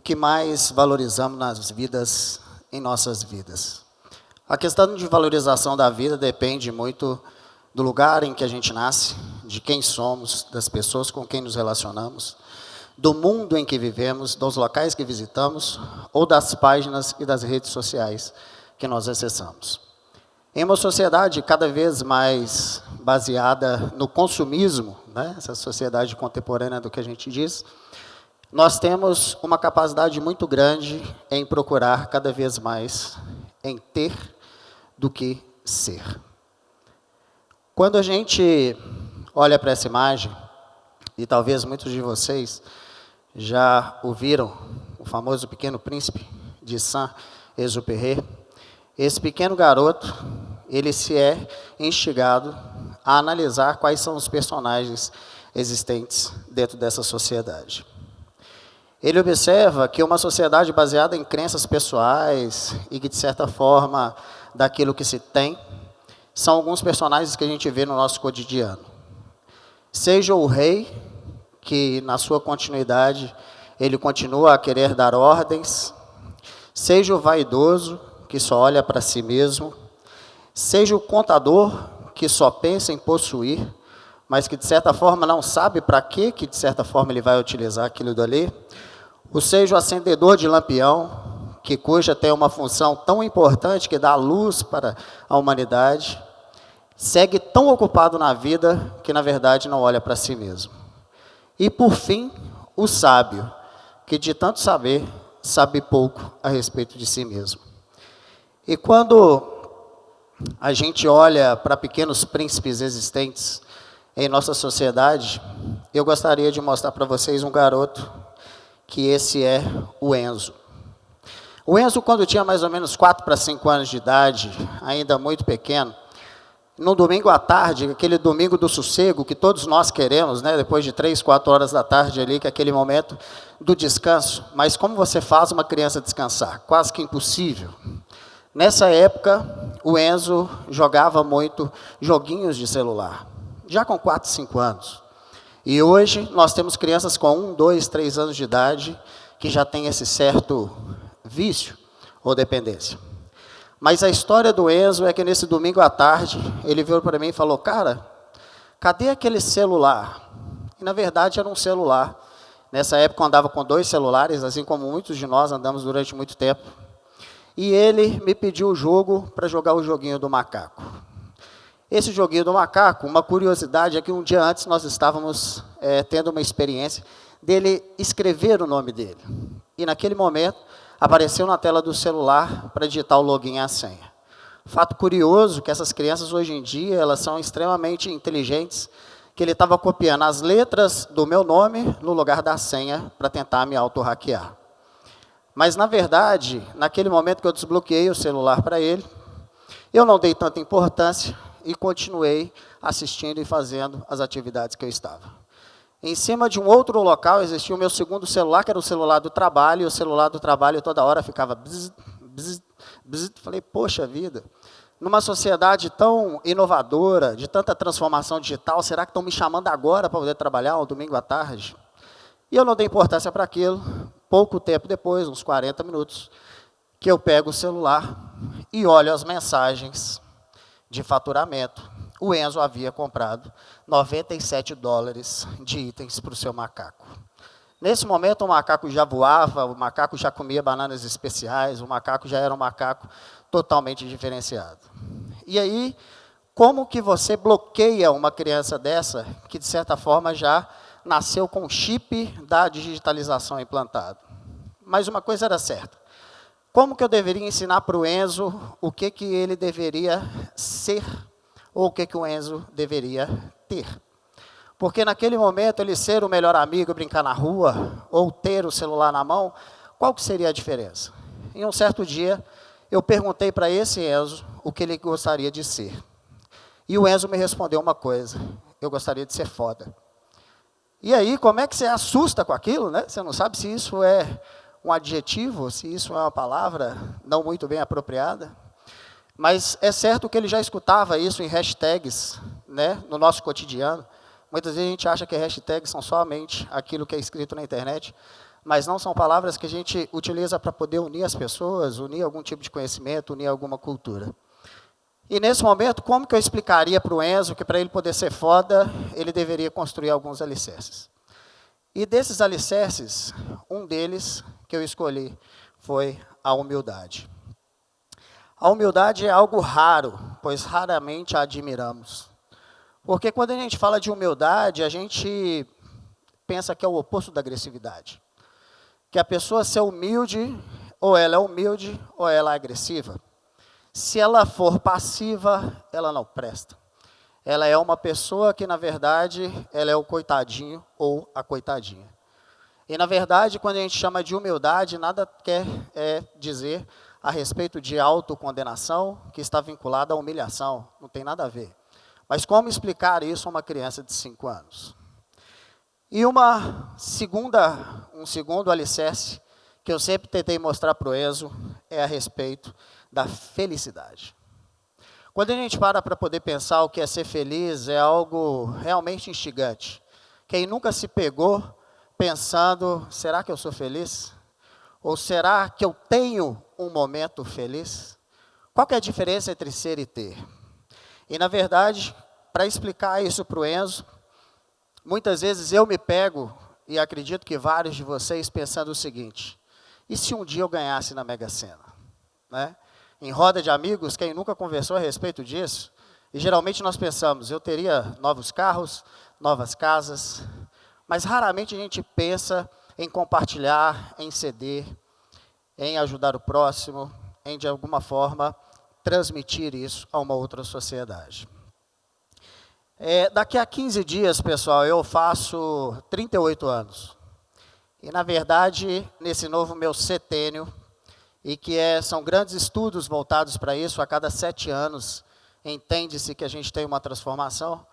que mais valorizamos nas vidas, em nossas vidas? A questão de valorização da vida depende muito do lugar em que a gente nasce, de quem somos, das pessoas com quem nos relacionamos, do mundo em que vivemos, dos locais que visitamos ou das páginas e das redes sociais que nós acessamos. Em uma sociedade cada vez mais baseada no consumismo, né, essa sociedade contemporânea do que a gente diz, nós temos uma capacidade muito grande em procurar cada vez mais em ter do que ser. Quando a gente olha para essa imagem, e talvez muitos de vocês já ouviram o famoso Pequeno Príncipe de Saint-Exupéry, esse pequeno garoto, ele se é instigado a analisar quais são os personagens existentes dentro dessa sociedade. Ele observa que uma sociedade baseada em crenças pessoais e que, de certa forma, daquilo que se tem, são alguns personagens que a gente vê no nosso cotidiano. Seja o rei, que na sua continuidade, ele continua a querer dar ordens, seja o vaidoso, que só olha para si mesmo, seja o contador, que só pensa em possuir, mas que de certa forma não sabe para que de certa forma ele vai utilizar aquilo dali, ou seja o acendedor de lampião, cuja tem uma função tão importante que dá luz para a humanidade, segue tão ocupado na vida que na verdade não olha para si mesmo. E por fim, o sábio, que de tanto saber, sabe pouco a respeito de si mesmo. E quando a gente olha para pequenos príncipes existentes em nossa sociedade, eu gostaria de mostrar para vocês um garoto, que esse é o Enzo. O Enzo, quando tinha mais ou menos 4 para 5 anos de idade, ainda muito pequeno, no domingo à tarde, aquele domingo do sossego que todos nós queremos, né, depois de 3, 4 horas da tarde ali, que é aquele momento do descanso, mas como você faz uma criança descansar? Quase que impossível. Nessa época, o Enzo jogava muito joguinhos de celular, já com 4, 5 anos. E hoje nós temos crianças com 1, 2, 3 anos de idade que já têm esse certo vício ou dependência. Mas a história do Enzo é que nesse domingo à tarde, ele veio para mim e falou, cara, cadê aquele celular? E na verdade era um celular. Nessa época eu andava com 2 celulares, assim como muitos de nós andamos durante muito tempo. E ele me pediu o jogo para jogar o joguinho do macaco. Esse joguinho do macaco, uma curiosidade é que um dia antes nós estávamos tendo uma experiência dele escrever o nome dele. E naquele momento apareceu na tela do celular para digitar o login e a senha. Fato curioso que essas crianças hoje em dia, elas são extremamente inteligentes, que ele estava copiando as letras do meu nome no lugar da senha para tentar me auto-hackear. Mas, na verdade, naquele momento que eu desbloqueei o celular para ele, eu não dei tanta importância e continuei assistindo e fazendo as atividades que eu estava. Em cima de um outro local existia o meu segundo celular, que era o celular do trabalho, e o celular do trabalho toda hora ficava bzz, bzz, bzz. Falei, poxa vida, numa sociedade tão inovadora, de tanta transformação digital, será que estão me chamando agora para poder trabalhar um domingo à tarde? E eu não dei importância para aquilo. Pouco tempo depois, uns 40 minutos, que eu pego o celular e olho as mensagens de faturamento. O Enzo havia comprado $97 de itens para o seu macaco. Nesse momento, o macaco já voava, o macaco já comia bananas especiais, o macaco já era um macaco totalmente diferenciado. E aí, como que você bloqueia uma criança dessa, que de certa forma já nasceu com o chip da digitalização implantado? Mas uma coisa era certa. Como que eu deveria ensinar para o Enzo o que ele deveria ser ou o que o Enzo deveria ter? Porque naquele momento, ele ser o melhor amigo, brincar na rua, ou ter o celular na mão, qual que seria a diferença? Em um certo dia, eu perguntei para esse Enzo o que ele gostaria de ser. E o Enzo me respondeu uma coisa, eu gostaria de ser foda. E aí, como é que você assusta com aquilo, né? Você não sabe se isso é um adjetivo, se isso é uma palavra não muito bem apropriada. Mas é certo que ele já escutava isso em hashtags, né, no nosso cotidiano. Muitas vezes a gente acha que hashtags são somente aquilo que é escrito na internet, mas não são palavras que a gente utiliza para poder unir as pessoas, unir algum tipo de conhecimento, unir alguma cultura. E nesse momento, como que eu explicaria para o Enzo que para ele poder ser foda, ele deveria construir alguns alicerces? E desses alicerces, um deles que eu escolhi foi a humildade. A humildade é algo raro, pois raramente a admiramos. Porque quando a gente fala de humildade, a gente pensa que é o oposto da agressividade. Que a pessoa ser humilde, ou ela é humilde, ou ela é agressiva. Se ela for passiva, ela não presta. Ela é uma pessoa que, na verdade, ela é o coitadinho ou a coitadinha. E, na verdade, quando a gente chama de humildade, nada quer dizer a respeito de autocondenação, que está vinculada à humilhação. Não tem nada a ver. Mas como explicar isso a uma criança de 5 anos? E um segundo alicerce, que eu sempre tentei mostrar para o Enzo, é a respeito da felicidade. Quando a gente para poder pensar o que é ser feliz, é algo realmente instigante. Quem nunca se pegou pensando, será que eu sou feliz? Ou será que eu tenho um momento feliz? Qual que é a diferença entre ser e ter? E, na verdade, para explicar isso para o Enzo, muitas vezes eu me pego, e acredito que vários de vocês, pensando o seguinte, e se um dia eu ganhasse na Mega Sena? Né? Em roda de amigos, quem nunca conversou a respeito disso, e geralmente nós pensamos, eu teria novos carros, novas casas, mas raramente a gente pensa em compartilhar, em ceder, em ajudar o próximo, em de alguma forma transmitir isso a uma outra sociedade. Daqui a 15 dias, pessoal, eu faço 38 anos. E, na verdade, nesse novo meu setênio, e que são grandes estudos voltados para isso, a cada 7 anos, entende-se que a gente tem uma transformação,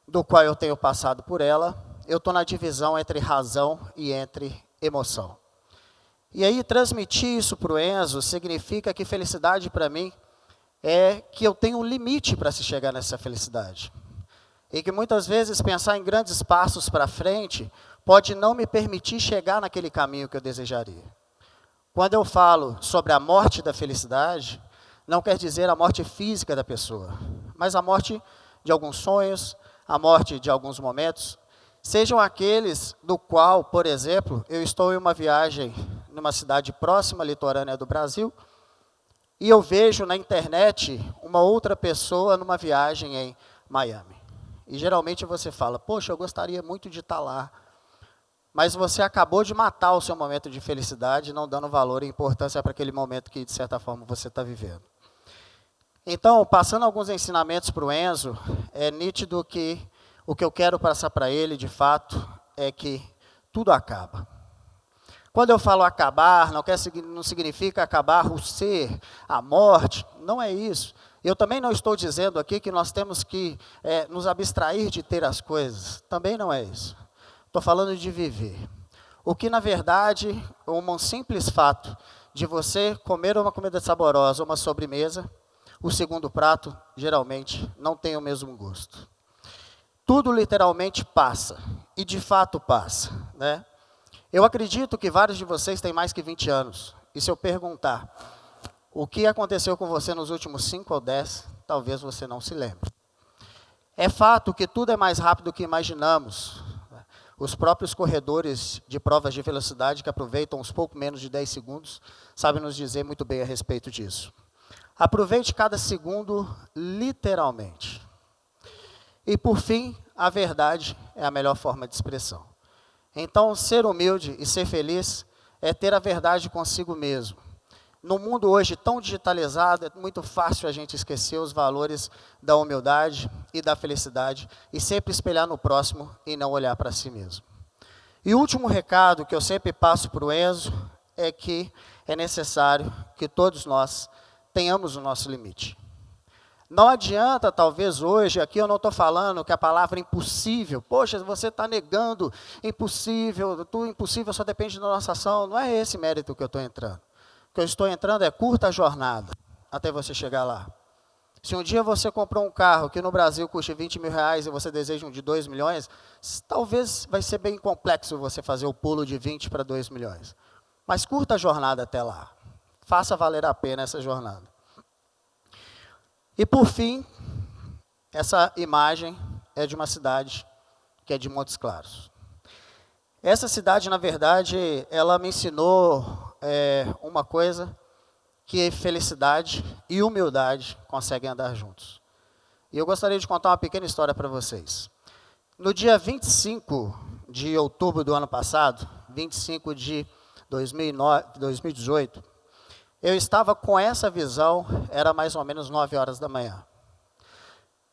do qual eu tenho passado por ela, eu estou na divisão entre razão e entre emoção. E aí, transmitir isso para o Enzo significa que felicidade para mim é que eu tenho um limite para se chegar nessa felicidade. E que muitas vezes pensar em grandes passos para frente pode não me permitir chegar naquele caminho que eu desejaria. Quando eu falo sobre a morte da felicidade, não quer dizer a morte física da pessoa, mas a morte de alguns sonhos, a morte de alguns momentos, sejam aqueles do qual, por exemplo, eu estou em uma viagem numa cidade próxima, litorânea do Brasil, e eu vejo na internet uma outra pessoa numa viagem em Miami. E geralmente você fala, poxa, eu gostaria muito de estar lá, mas você acabou de matar o seu momento de felicidade, não dando valor e importância para aquele momento que, de certa forma, você está vivendo. Então, passando alguns ensinamentos para o Enzo, é nítido que o que eu quero passar para ele, de fato, é que tudo acaba. Quando eu falo acabar, não significa acabar o ser, a morte, não é isso. Eu também não estou dizendo aqui que nós temos que nos abstrair de ter as coisas, também não é isso. Estou falando de viver. O que, na verdade, um simples fato de você comer uma comida saborosa, uma sobremesa, o segundo prato, geralmente, não tem o mesmo gosto. Tudo literalmente passa, e de fato passa. Né? Eu acredito que vários de vocês têm mais que 20 anos, e se eu perguntar o que aconteceu com você nos últimos 5 ou 10, talvez você não se lembre. É fato que tudo é mais rápido do que imaginamos. Os próprios corredores de provas de velocidade, que aproveitam uns pouco menos de 10 segundos, sabem nos dizer muito bem a respeito disso. Aproveite cada segundo literalmente. E, por fim, a verdade é a melhor forma de expressão. Então, ser humilde e ser feliz é ter a verdade consigo mesmo. No mundo hoje tão digitalizado, é muito fácil a gente esquecer os valores da humildade e da felicidade e sempre espelhar no próximo e não olhar para si mesmo. E o último recado que eu sempre passo para o Enzo é que é necessário que todos nós tenhamos o nosso limite. Não adianta, talvez hoje, aqui eu não estou falando que a palavra impossível, poxa, você está negando impossível, tudo impossível só depende da nossa ação, não é esse mérito que eu estou entrando. O que eu estou entrando é curta jornada, até você chegar lá. Se um dia você comprou um carro que no Brasil custa 20 mil reais e você deseja um de 2 milhões, talvez vai ser bem complexo você fazer o pulo de 20 para 2 milhões. Mas curta a jornada até lá. Faça valer a pena essa jornada. E por fim, essa imagem é de uma cidade que é de Montes Claros. Essa cidade, na verdade, ela me ensinou uma coisa, que felicidade e humildade conseguem andar juntos. E eu gostaria de contar uma pequena história para vocês. No dia 25 de outubro do ano passado, 25 de 2018, eu estava com essa visão, era mais ou menos 9 horas da manhã.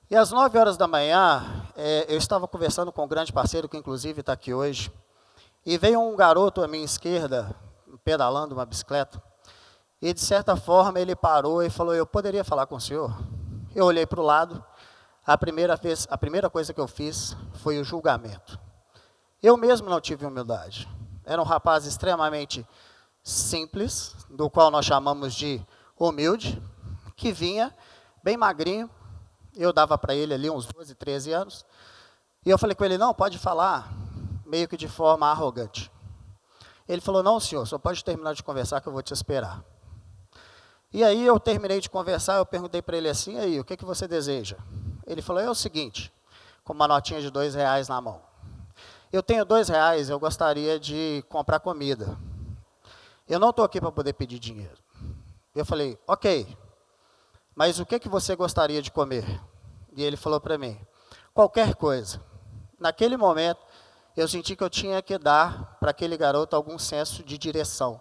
E às 9 horas da manhã, eu estava conversando com um grande parceiro, que inclusive está aqui hoje, e veio um garoto à minha esquerda, pedalando uma bicicleta, e de certa forma ele parou e falou, eu poderia falar com o senhor? Eu olhei para o lado, a primeira coisa que eu fiz foi o julgamento. Eu mesmo não tive humildade. Era um rapaz extremamente simples, do qual nós chamamos de humilde, que vinha bem magrinho, eu dava para ele ali uns 12, 13 anos, e eu falei com ele, não, pode falar, meio que de forma arrogante. Ele falou, não senhor, só pode terminar de conversar que eu vou te esperar. E aí eu terminei de conversar, eu perguntei para ele assim, aí, o que você deseja? Ele falou, é o seguinte, com uma notinha de R$2 na mão. Eu tenho R$2, eu gostaria de comprar comida. Eu não estou aqui para poder pedir dinheiro. Eu falei, ok, mas o que você gostaria de comer? E ele falou para mim, qualquer coisa. Naquele momento, eu senti que eu tinha que dar para aquele garoto algum senso de direção.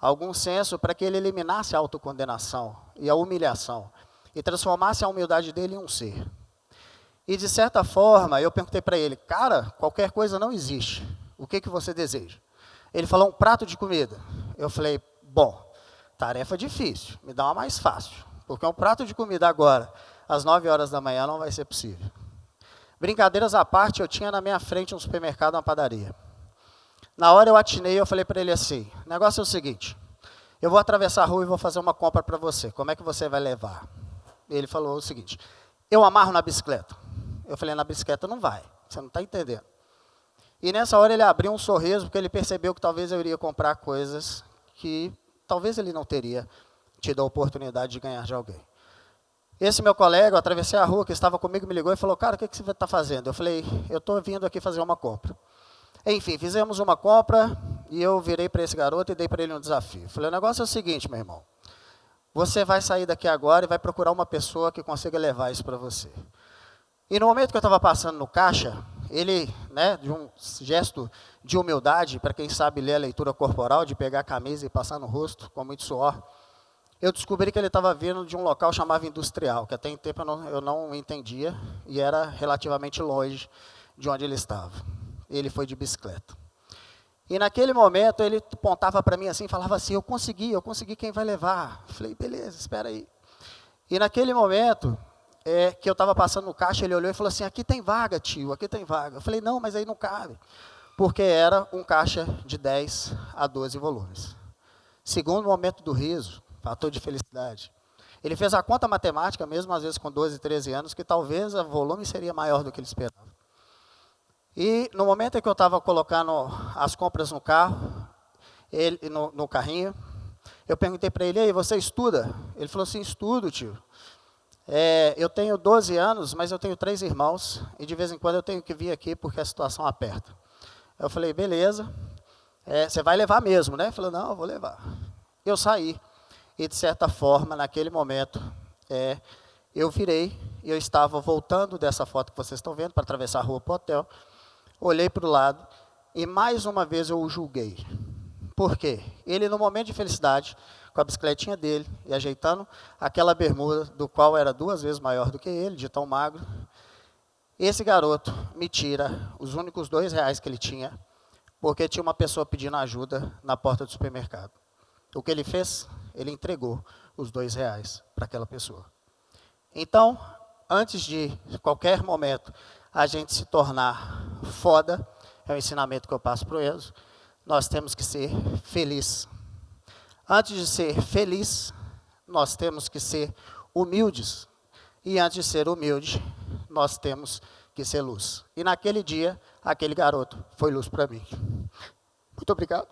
Algum senso para que ele eliminasse a autocondenação e a humilhação e transformasse a humildade dele em um ser. E de certa forma, eu perguntei para ele, cara, qualquer coisa não existe, o que você deseja? Ele falou, um prato de comida. Eu falei, bom, tarefa difícil, me dá uma mais fácil, porque um prato de comida agora, às 9 horas da manhã, não vai ser possível. Brincadeiras à parte, eu tinha na minha frente um supermercado, uma padaria. Na hora eu atinei, eu falei para ele assim, o negócio é o seguinte, eu vou atravessar a rua e vou fazer uma compra para você, como é que você vai levar? Ele falou o seguinte, eu amarro na bicicleta. Eu falei, na bicicleta não vai, você não está entendendo. E nessa hora ele abriu um sorriso, porque ele percebeu que talvez eu iria comprar coisas que talvez ele não teria tido a oportunidade de ganhar de alguém. Esse meu colega, eu atravessei a rua, que estava comigo, me ligou e falou, cara, o que você está fazendo? Eu falei, eu estou vindo aqui fazer uma compra. Enfim, fizemos uma compra e eu virei para esse garoto e dei para ele um desafio. Falei, o negócio é o seguinte, meu irmão. Você vai sair daqui agora e vai procurar uma pessoa que consiga levar isso para você. E no momento que eu estava passando no caixa, ele, de um gesto de humildade, para quem sabe ler a leitura corporal, de pegar a camisa e passar no rosto com muito suor, eu descobri que ele estava vindo de um local chamado Industrial, que até em tempo eu não entendia e era relativamente longe de onde ele estava. Ele foi de bicicleta. E naquele momento ele apontava para mim assim, falava assim, eu consegui quem vai levar. Eu falei, beleza, espera aí. E naquele momento que eu estava passando no caixa, ele olhou e falou assim, aqui tem vaga, tio, aqui tem vaga. Eu falei, não, mas aí não cabe. Porque era um caixa de 10 a 12 volumes. Segundo momento do riso, fator de felicidade. Ele fez a conta matemática, mesmo às vezes com 12, 13 anos, que talvez o volume seria maior do que ele esperava. E no momento em que eu estava colocando as compras no carro, no carrinho, eu perguntei para ele, aí, você estuda? Ele falou assim, estudo, tio. Eu tenho 12 anos, mas eu tenho 3 irmãos, e de vez em quando eu tenho que vir aqui porque a situação aperta. Eu falei, beleza, você vai levar mesmo, né? Ele falou, não, eu vou levar. Eu saí, e de certa forma, naquele momento, eu virei, e eu estava voltando dessa foto que vocês estão vendo, para atravessar a rua para o hotel, olhei para o lado, e mais uma vez eu o julguei. Por quê? Ele, no momento de felicidade, com a bicicletinha dele, e ajeitando aquela bermuda, do qual era 2 vezes maior do que ele, de tão magro, esse garoto me tira os únicos R$2 que ele tinha, porque tinha uma pessoa pedindo ajuda na porta do supermercado. O que ele fez? Ele entregou os R$2 para aquela pessoa. Então, antes de qualquer momento a gente se tornar foda, é o ensinamento que eu passo para o Enzo, nós temos que ser felizes. Antes de ser feliz, nós temos que ser humildes. E antes de ser humilde, nós temos que ser luz. E naquele dia, aquele garoto foi luz para mim. Muito obrigado.